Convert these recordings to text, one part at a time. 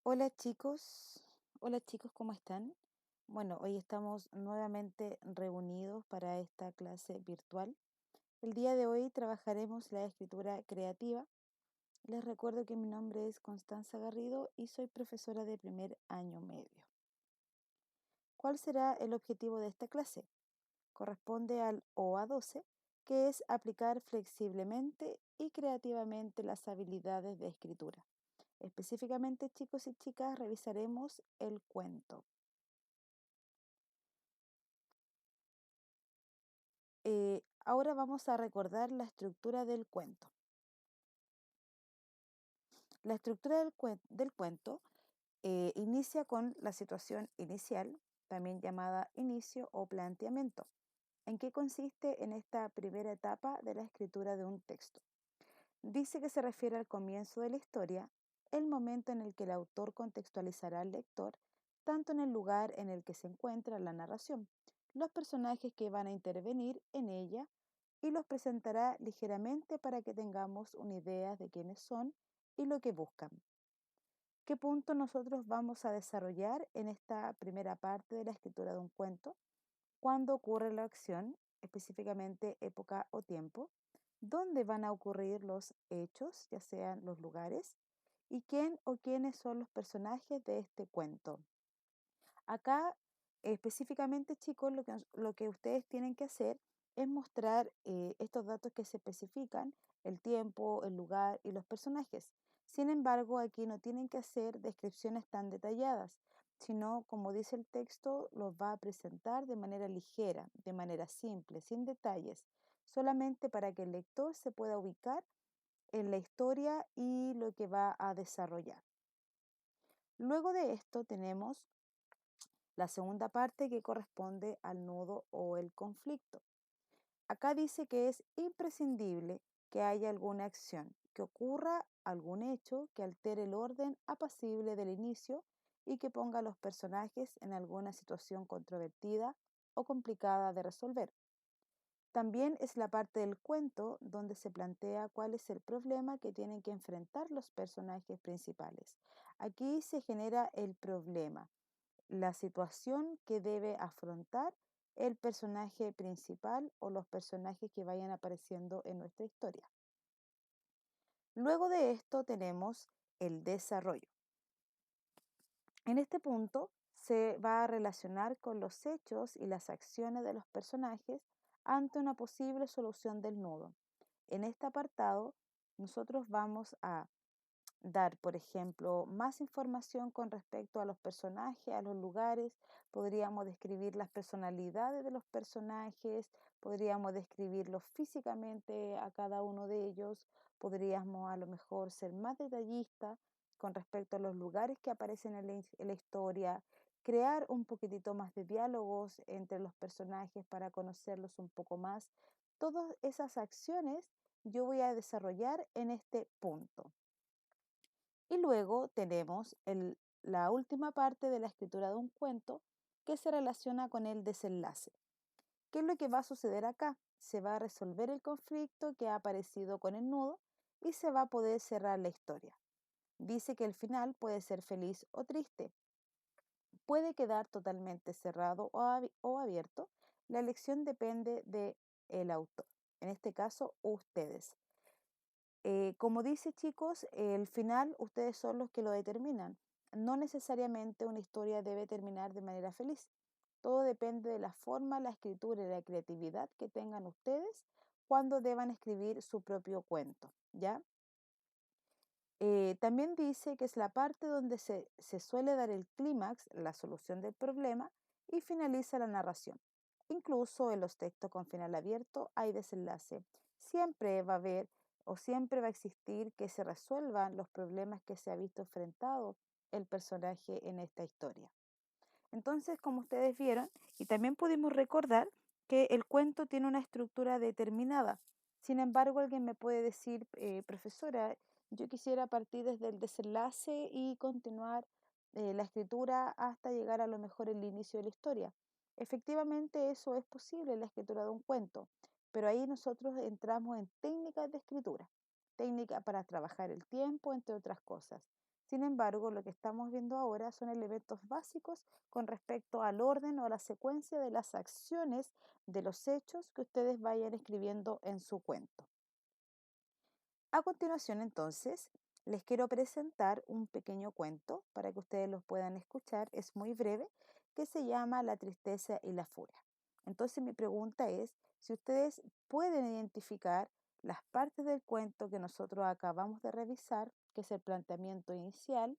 Hola chicos, ¿cómo están? Bueno, hoy estamos nuevamente reunidos para esta clase virtual. El día de hoy trabajaremos la escritura creativa. Les recuerdo que mi nombre es Constanza Garrido y soy profesora de primer año medio. ¿Cuál será el objetivo de esta clase? Corresponde al OA12, que es aplicar flexiblemente y creativamente las habilidades de escritura. Específicamente, chicos y chicas, revisaremos el cuento. Ahora vamos a recordar la estructura del cuento. La estructura del cuento inicia con la situación inicial, también llamada inicio o planteamiento. ¿En qué consiste en esta primera etapa de la escritura de un texto? Dice que se refiere al comienzo de la historia, el momento en el que el autor contextualizará al lector, tanto en el lugar en el que se encuentra la narración, los personajes que van a intervenir en ella y los presentará ligeramente para que tengamos una idea de quiénes son y lo que buscan. ¿Qué punto nosotros vamos a desarrollar en esta primera parte de la escritura de un cuento? ¿Cuándo ocurre la acción, específicamente época o tiempo? ¿Dónde van a ocurrir los hechos, ya sean los lugares? ¿Y quién o quiénes son los personajes de este cuento? Acá, específicamente, chicos, lo que ustedes tienen que hacer es mostrar estos datos que se especifican, el tiempo, el lugar y los personajes. Sin embargo, aquí no tienen que hacer descripciones tan detalladas, sino, como dice el texto, los va a presentar de manera ligera, de manera simple, sin detalles, solamente para que el lector se pueda ubicar en la historia y lo que va a desarrollar. Luego de esto tenemos la segunda parte que corresponde al nudo o el conflicto. Acá dice que es imprescindible que haya alguna acción, que ocurra algún hecho que altere el orden apacible del inicio y que ponga a los personajes en alguna situación controvertida o complicada de resolver. También es la parte del cuento donde se plantea cuál es el problema que tienen que enfrentar los personajes principales. Aquí se genera el problema, la situación que debe afrontar el personaje principal o los personajes que vayan apareciendo en nuestra historia. Luego de esto tenemos el desarrollo. En este punto se va a relacionar con los hechos y las acciones de los personajes ante una posible solución del nudo. En este apartado, nosotros vamos a dar, por ejemplo, más información con respecto a los personajes, a los lugares, podríamos describir las personalidades de los personajes, podríamos describirlos físicamente a cada uno de ellos, podríamos a lo mejor ser más detallistas con respecto a los lugares que aparecen en la historia, crear un poquitito más de diálogos entre los personajes para conocerlos un poco más. Todas esas acciones yo voy a desarrollar en este punto. Y luego tenemos la última parte de la escritura de un cuento que se relaciona con el desenlace. ¿Qué es lo que va a suceder acá? Se va a resolver el conflicto que ha aparecido con el nudo y se va a poder cerrar la historia. Dice que el final puede ser feliz o triste, puede quedar totalmente cerrado o abierto. La elección depende del autor, en este caso ustedes. Como dice chicos, el final ustedes son los que lo determinan. No necesariamente una historia debe terminar de manera feliz. Todo depende de la forma, la escritura y la creatividad que tengan ustedes cuando deban escribir su propio cuento, ¿ya? También dice que es la parte donde se suele dar el clímax, la solución del problema, y finaliza la narración. Incluso en los textos con final abierto hay desenlace. Siempre va a haber o siempre va a existir que se resuelvan los problemas que se ha visto enfrentado el personaje en esta historia. Entonces, como ustedes vieron, y también pudimos recordar que el cuento tiene una estructura determinada. Sin embargo, alguien me puede decir, profesora, yo quisiera partir desde el desenlace y continuar la escritura hasta llegar a lo mejor el inicio de la historia. Efectivamente, eso es posible en la escritura de un cuento, pero ahí nosotros entramos en técnicas de escritura, técnica para trabajar el tiempo, entre otras cosas. Sin embargo, lo que estamos viendo ahora son elementos básicos con respecto al orden o a la secuencia de las acciones de los hechos que ustedes vayan escribiendo en su cuento. A continuación, entonces, les quiero presentar un pequeño cuento para que ustedes los puedan escuchar. Es muy breve, que se llama La tristeza y la furia. Entonces, mi pregunta es si ustedes pueden identificar las partes del cuento que nosotros acabamos de revisar, que es el planteamiento inicial,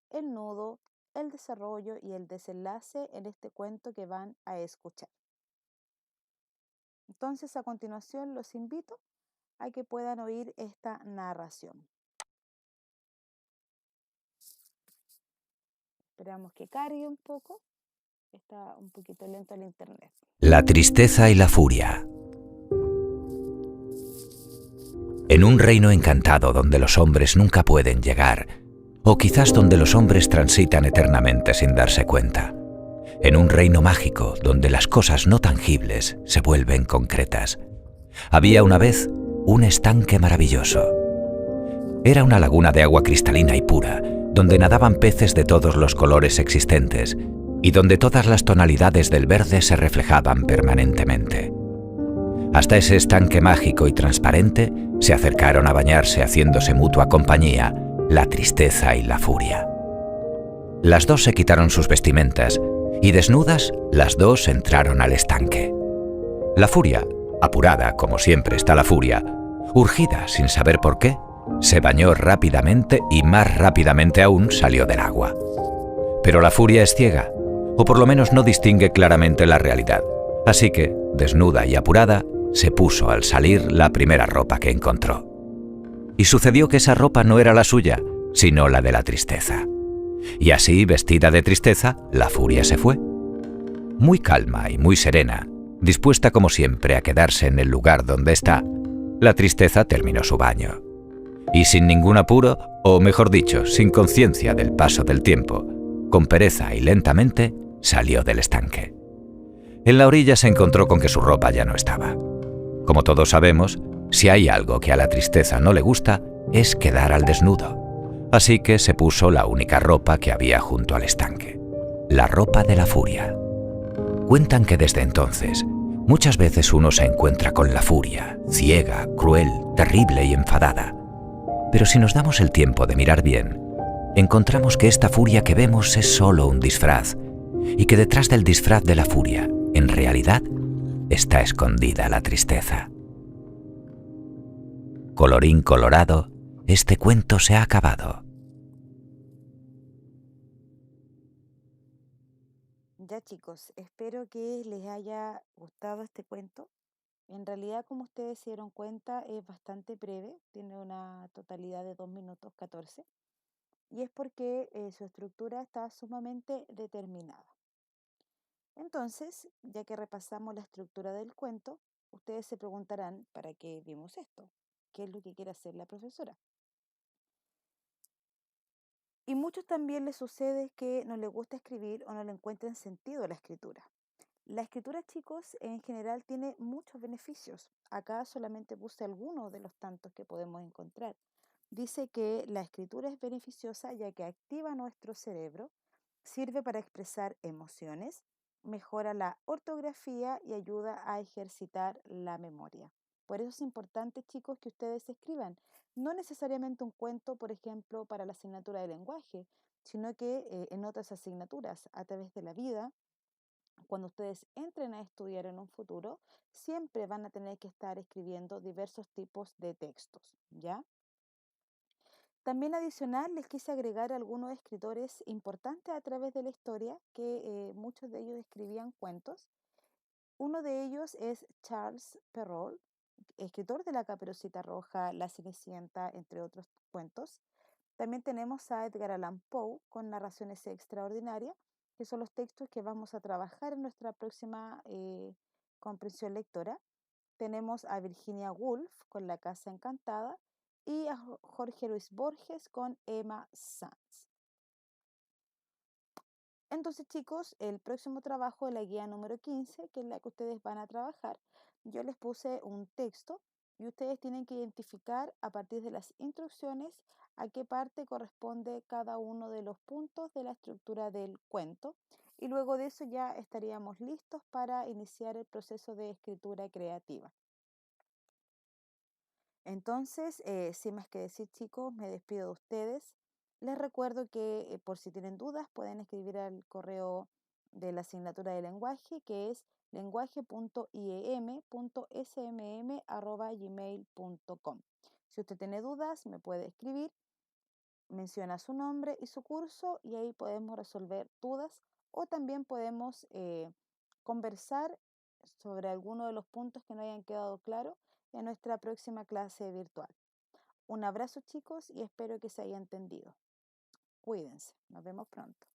el nudo, el desarrollo y el desenlace en este cuento que van a escuchar. Entonces, a continuación, los invito a que puedan oír esta narración. Esperamos que cargue un poco. Está un poquito lento el internet. La tristeza y la furia. En un reino encantado donde los hombres nunca pueden llegar, o quizás donde los hombres transitan eternamente sin darse cuenta. En un reino mágico donde las cosas no tangibles se vuelven concretas. Había una vez un estanque maravilloso. Era una laguna de agua cristalina y pura, donde nadaban peces de todos los colores existentes y donde todas las tonalidades del verde se reflejaban permanentemente. Hasta ese estanque mágico y transparente se acercaron a bañarse haciéndose mutua compañía la tristeza y la furia. Las dos se quitaron sus vestimentas y desnudas las dos entraron al estanque. La furia, apurada como siempre está la furia, urgida sin saber por qué, se bañó rápidamente y más rápidamente aún salió del agua. Pero la furia es ciega, o por lo menos no distingue claramente la realidad, así que, desnuda y apurada, se puso al salir la primera ropa que encontró. Y sucedió que esa ropa no era la suya, sino la de la tristeza. Y así, vestida de tristeza, la furia se fue. Muy calma y muy serena, dispuesta como siempre a quedarse en el lugar donde está, la tristeza terminó su baño. Y sin ningún apuro, o mejor dicho, sin conciencia del paso del tiempo, con pereza y lentamente, salió del estanque. En la orilla se encontró con que su ropa ya no estaba. Como todos sabemos, si hay algo que a la tristeza no le gusta, es quedar al desnudo. Así que se puso la única ropa que había junto al estanque, la ropa de la furia. Cuentan que desde entonces, muchas veces uno se encuentra con la furia, ciega, cruel, terrible y enfadada. Pero si nos damos el tiempo de mirar bien, encontramos que esta furia que vemos es solo un disfraz, y que detrás del disfraz de la furia, en realidad, está escondida la tristeza. Colorín colorado, este cuento se ha acabado. Ya chicos, espero que les haya gustado este cuento. En realidad, como ustedes se dieron cuenta, es bastante breve, tiene una totalidad de 2 minutos 14, y es porque su estructura está sumamente determinada. Entonces, ya que repasamos la estructura del cuento, ustedes se preguntarán, ¿para qué vimos esto? ¿Qué es lo que quiere hacer la profesora? Y muchos también les sucede que no les gusta escribir o no le encuentran sentido a la escritura. La escritura, chicos, en general tiene muchos beneficios. Acá solamente puse algunos de los tantos que podemos encontrar. Dice que la escritura es beneficiosa ya que activa nuestro cerebro, sirve para expresar emociones, mejora la ortografía y ayuda a ejercitar la memoria. Por eso es importante, chicos, que ustedes escriban. No necesariamente un cuento, por ejemplo, para la asignatura de lenguaje, sino que en otras asignaturas, a través de la vida, cuando ustedes entren a estudiar en un futuro, siempre van a tener que estar escribiendo diversos tipos de textos, ¿ya? También adicional les quise agregar algunos escritores importantes a través de la historia, que muchos de ellos escribían cuentos. Uno de ellos es Charles Perrault, escritor de La Caperucita Roja, La Cenicienta, entre otros cuentos. También tenemos a Edgar Allan Poe con narraciones extraordinarias, que son los textos que vamos a trabajar en nuestra próxima comprensión lectora. Tenemos a Virginia Woolf con La Casa Encantada y a Jorge Luis Borges con Emma Sands. Entonces, chicos, el próximo trabajo de la guía número 15, que es la que ustedes van a trabajar, yo les puse un texto y ustedes tienen que identificar a partir de las instrucciones a qué parte corresponde cada uno de los puntos de la estructura del cuento y luego de eso ya estaríamos listos para iniciar el proceso de escritura creativa. Entonces, sin más que decir, chicos, me despido de ustedes. Les recuerdo que por si tienen dudas pueden escribir al correo de la asignatura de lenguaje, que es lenguaje.iem.smm@gmail.com. Si usted tiene dudas, me puede escribir, menciona su nombre y su curso y ahí podemos resolver dudas o también podemos conversar sobre alguno de los puntos que no hayan quedado claros en nuestra próxima clase virtual. Un abrazo, chicos, y espero que se haya entendido. Cuídense. Nos vemos pronto.